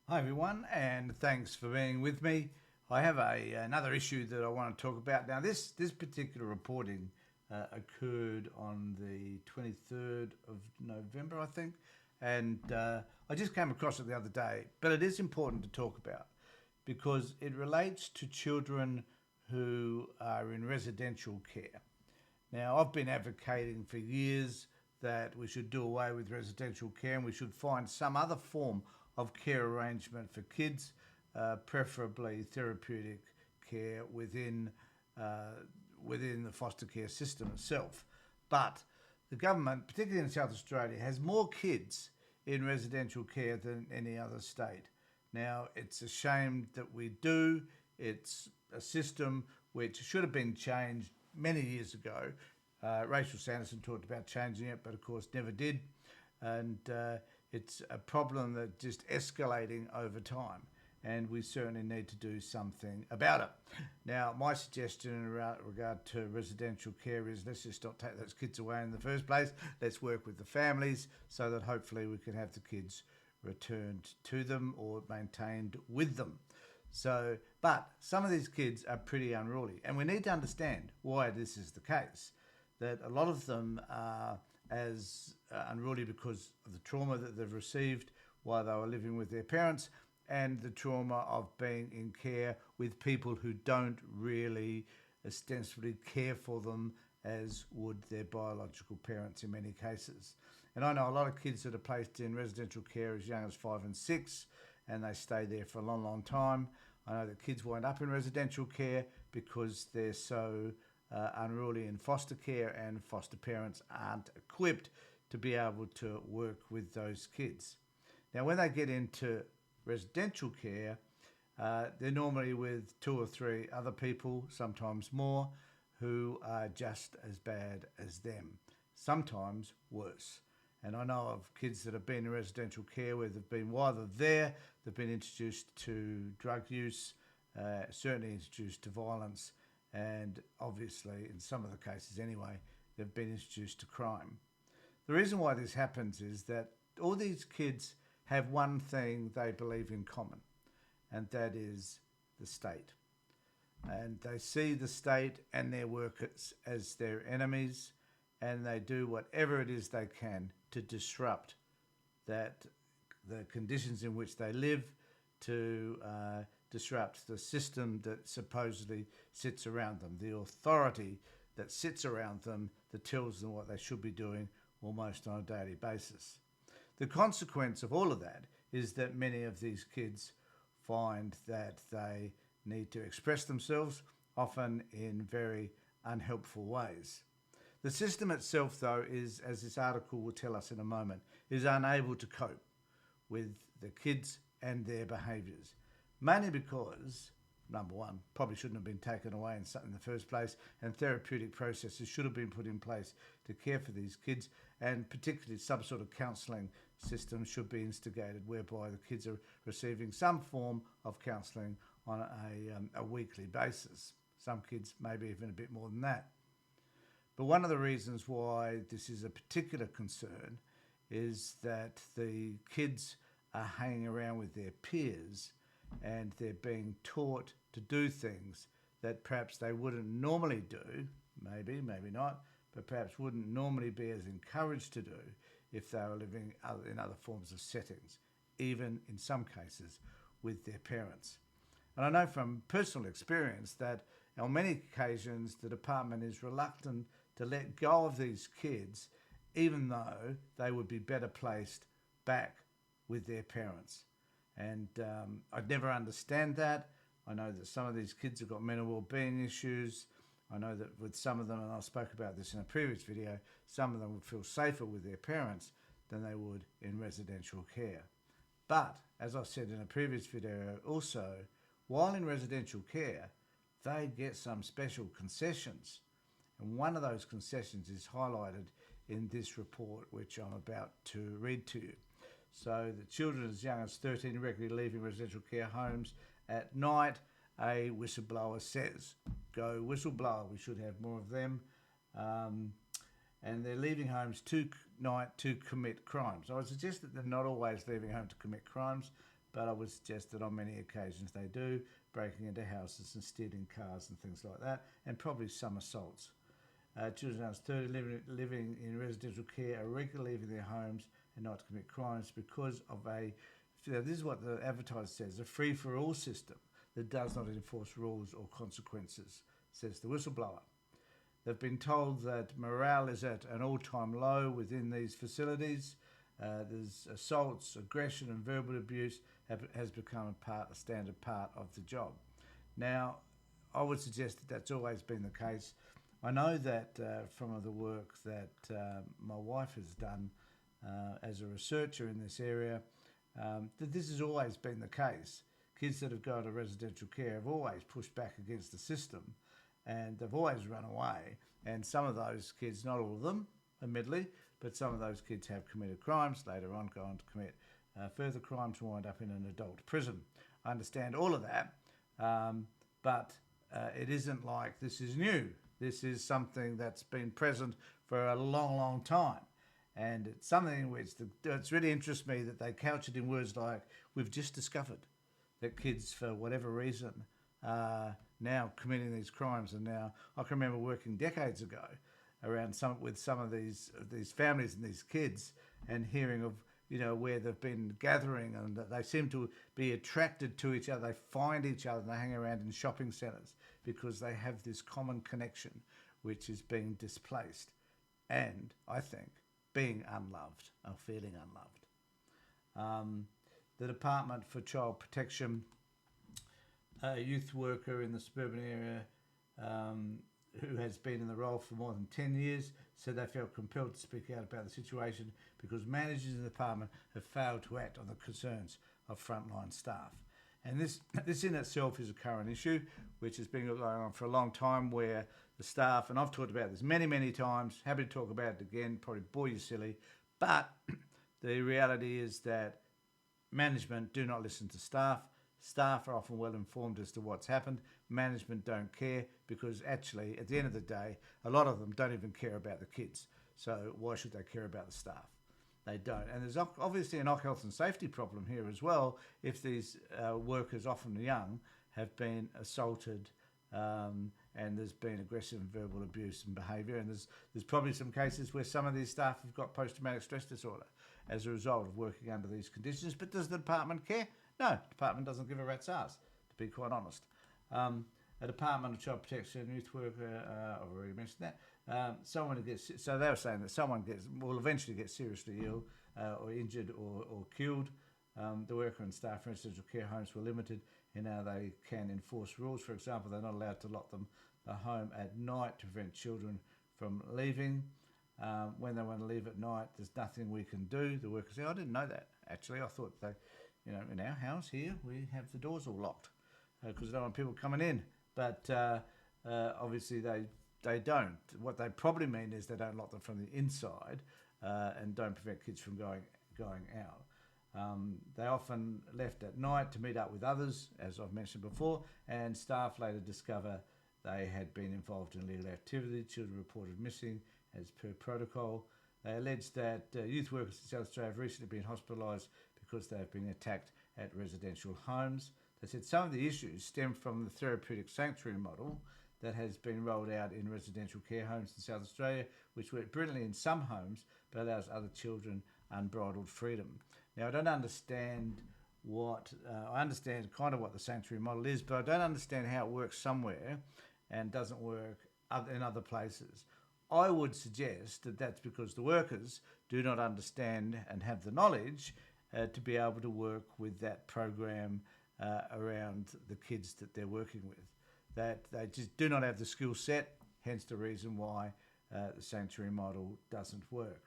Hi everyone, and thanks for being with me. I have another issue that I want to talk about. Now, this particular reporting occurred on the 23rd of November, I think, and I just came across it the other day. But it is important to talk about because it relates to children who are in residential care. Now, I've been advocating for years that we should do away with residential care and we should find some other form of care arrangement for kids, preferably therapeutic care within the foster care system itself. But the government, particularly in South Australia, has more kids in residential care than any other state. Now, it's a shame that we do. It's a system which should have been changed many years ago. Rachel Sanderson talked about changing it, but of course never did. And it's a problem that's just escalating over time. And we certainly need to do something about it. Now, my suggestion in regard to residential care is let's just not take those kids away in the first place. Let's work with the families so that hopefully we can have the kids returned to them or maintained with them. So, but some of these kids are pretty unruly, and we need to understand why this is the case. That a lot of them are as unruly because of the trauma that they've received while they were living with their parents and the trauma of being in care with people who don't really ostensibly care for them as would their biological parents in many cases. And I know a lot of kids that are placed in residential care as young as 5 and 6, and they stay there for a long, long time. I know that kids wind up in residential care because they're so unruly in foster care, and foster parents aren't equipped to be able to work with those kids. Now, when they get into residential care, they're normally with 2 or 3 other people, sometimes more, who are just as bad as them, sometimes worse. And I know of kids that have been in residential care where they've been, while they're there, they've been introduced to drug use, certainly introduced to violence, and obviously, in some of the cases anyway, they've been introduced to crime. The reason why this happens is that all these kids have one thing they believe in common, and that is the state. And they see the state and their workers as their enemies, and they do whatever it is they can to disrupt that the conditions in which they live, to disrupt the system that supposedly sits around them, the authority that sits around them that tells them what they should be doing almost on a daily basis. The consequence of all of that is that many of these kids find that they need to express themselves, often in very unhelpful ways. The system itself, though, is, as this article will tell us in a moment, is unable to cope with the kids and their behaviours. Mainly because, number one, probably shouldn't have been taken away in the first place, and therapeutic processes should have been put in place to care for these kids, and particularly some sort of counselling system should be instigated whereby the kids are receiving some form of counselling on a weekly basis. Some kids maybe even a bit more than that. But one of the reasons why this is a particular concern is that the kids are hanging around with their peers and they're being taught to do things that perhaps they wouldn't normally do, maybe not, but perhaps wouldn't normally be as encouraged to do if they were living in other forms of settings, even in some cases with their parents. And I know from personal experience that on many occasions the department is reluctant to let go of these kids, even though they would be better placed back with their parents. And I'd never understand that. I know that some of these kids have got mental well-being issues. I know that with some of them, and I spoke about this in a previous video, some of them would feel safer with their parents than they would in residential care. But, as I said in a previous video also, while in residential care, they get some special concessions. And one of those concessions is highlighted in this report, which I'm about to read to you. So the children as young as 13 regularly leaving residential care homes at night, a whistleblower says. Go whistleblower, we should have more of them. and they're leaving homes tonight to commit crimes. I would suggest that they're not always leaving home to commit crimes, but I would suggest that on many occasions they do, breaking into houses and stealing cars and things like that, and probably some assaults. Children under 30 living in residential care are regularly leaving their homes and not to commit crimes because of this is what the advertiser says, a free-for-all system that does not enforce rules or consequences, says the whistleblower. They've been told that morale is at an all-time low within these facilities. There's assaults, aggression and verbal abuse has become a standard part of the job. Now, I would suggest that that's always been the case. I know that from the work that my wife has done as a researcher in this area, that this has always been the case. Kids that have gone to residential care have always pushed back against the system, and they've always run away. And some of those kids, not all of them, admittedly, but some of those kids have committed crimes, later on go on to commit further crimes and wind up in an adult prison. I understand all of that, but it isn't like this is new. This is something that's been present for a long, long time. And it's something which it's really interests me that they couch it in words like, we've just discovered that kids, for whatever reason, are now committing these crimes. And now I can remember working decades ago around with some of these families and these kids, and hearing of where they've been gathering, and that they seem to be attracted to each other. They find each other and they hang around in shopping centres because they have this common connection which is being displaced, and I think being unloved or feeling unloved. The Department for Child Protection, a youth worker in the suburban area who has been in the role for more than 10 years, said they felt compelled to speak out about the situation because managers in the department have failed to act on the concerns of frontline staff. And this in itself is a current issue, which has been going on for a long time, where the staff, and I've talked about this many, many times, happy to talk about it again, probably bore you silly, but the reality is that management do not listen to staff. Staff are often well informed as to what's happened. Management don't care, because actually, at the end of the day, a lot of them don't even care about the kids. So why should they care about the staff? They don't. And there's obviously an health and safety problem here as well, if these workers, often young, have been assaulted and there's been aggressive and verbal abuse and behaviour. And there's probably some cases where some of these staff have got post-traumatic stress disorder as a result of working under these conditions. But does the department care? No, the department doesn't give a rat's ass, to be quite honest. A Department of Child Protection youth worker, I've already mentioned that. So they were saying that someone will eventually get seriously ill or injured or killed. The worker and staff in residential care homes were limited in how they can enforce rules. For example, they're not allowed to lock the home at night to prevent children from leaving. When they want to leave at night, there's nothing we can do. The workers say, I didn't know that. Actually, I thought in our house here, we have the doors all locked because we don't want people coming in. But obviously they don't. What they probably mean is they don't lock them from the inside and don't prevent kids from going out. They often left at night to meet up with others, as I've mentioned before, and staff later discover they had been involved in illegal activity. Children reported missing as per protocol. They alleged that youth workers in South Australia have recently been hospitalised because they have been attacked at residential homes. They said some of the issues stem from the therapeutic sanctuary model that has been rolled out in residential care homes in South Australia, which work brilliantly in some homes but allows other children unbridled freedom. Now, I don't understand I understand kind of what the sanctuary model is, but I don't understand how it works somewhere and doesn't work in other places. I would suggest that that's because the workers do not understand and have the knowledge to be able to work with that program around the kids that they're working with. That they just do not have the skill set, hence the reason why the sanctuary model doesn't work.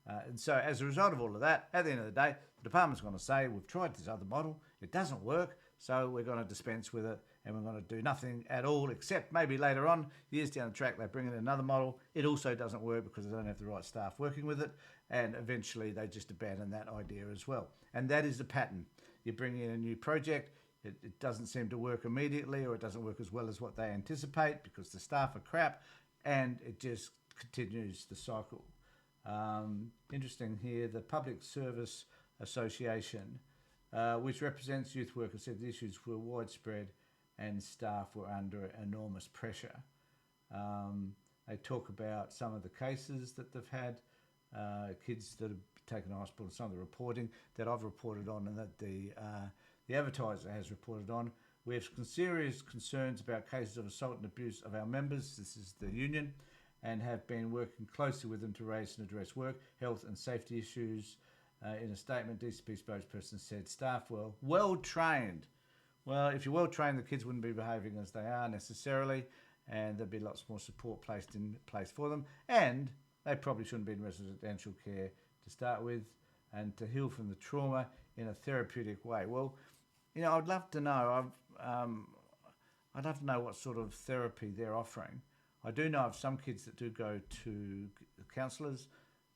And so as a result of all of that, at the end of the day, the department's going to say, we've tried this other model, it doesn't work, so we're going to dispense with it and we're going to do nothing at all, except maybe later on, years down the track, they bring in another model. It also doesn't work because they don't have the right staff working with it, and eventually they just abandon that idea as well. And that is the pattern. You bring in a new project, it doesn't seem to work immediately, or it doesn't work as well as what they anticipate because the staff are crap, and it just continues the cycle. Interesting here, the Public Service Association, which represents youth workers, said the issues were widespread and staff were under enormous pressure. They talk about some of the cases that they've had, kids that have taken to hospital, some of the reporting that I've reported on and that the advertiser has reported on. We have serious concerns about cases of assault and abuse of our members, this is the union, and have been working closely with them to raise and address work, health and safety issues. In a statement, DCP spokesperson said staff were well trained. Well, if you're well trained, the kids wouldn't be behaving as they are necessarily, and there'd be lots more support placed in place for them, and they probably shouldn't be in residential care to start with, and to heal from the trauma in a therapeutic way. Well, you know, I'd love to know. I'd love to know what sort of therapy they're offering. I do know of some kids that do go to counsellors,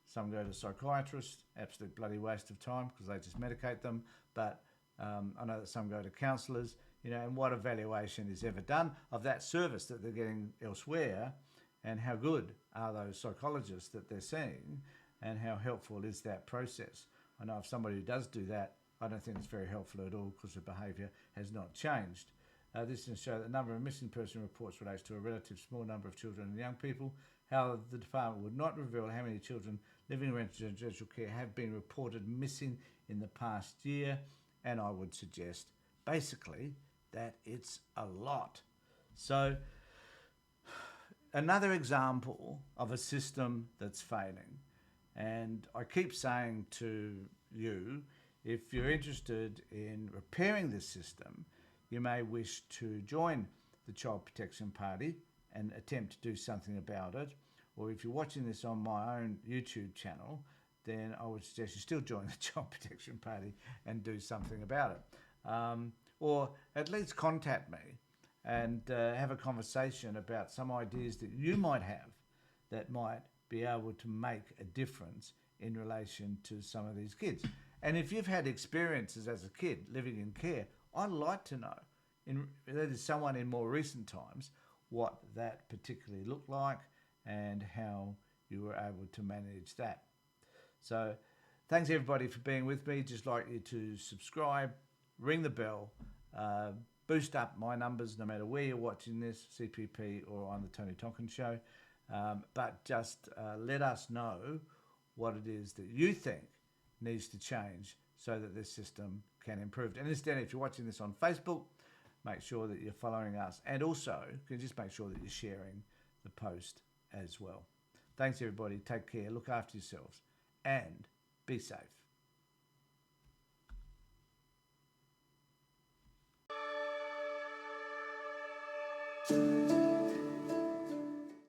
some go to psychiatrists, absolute bloody waste of time because they just medicate them. But I know that some go to counsellors, you know, and what evaluation is ever done of that service that they're getting elsewhere, and how good are those psychologists that they're seeing, and how helpful is that process. I know of somebody who does do that, I don't think it's very helpful at all because the behaviour has not changed. This can show that the number of missing person reports relates to a relative small number of children and young people. However, the department would not reveal how many children living in residential care have been reported missing in the past year, and I would suggest basically that it's a lot. So another example of a system that's failing. And I keep saying to you, if you're interested in repairing this system, you may wish to join the Child Protection Party and attempt to do something about it. Or if you're watching this on my own YouTube channel, then I would suggest you still join the Child Protection Party and do something about it. Or at least contact me and have a conversation about some ideas that you might have that might be able to make a difference in relation to some of these kids. And if you've had experiences as a kid living in care, I'd like to know, that is someone in more recent times, what that particularly looked like and how you were able to manage that. So thanks everybody for being with me. Just like you to subscribe, ring the bell, boost up my numbers no matter where you're watching this, CPP or on the Tony Tonkin Show. But just let us know what it is that you think needs to change so that this system can improve. And instead, if you're watching this on Facebook, make sure that you're following us, and also you can just make sure that you're sharing the post as well. Thanks everybody, take care, look after yourselves and be safe.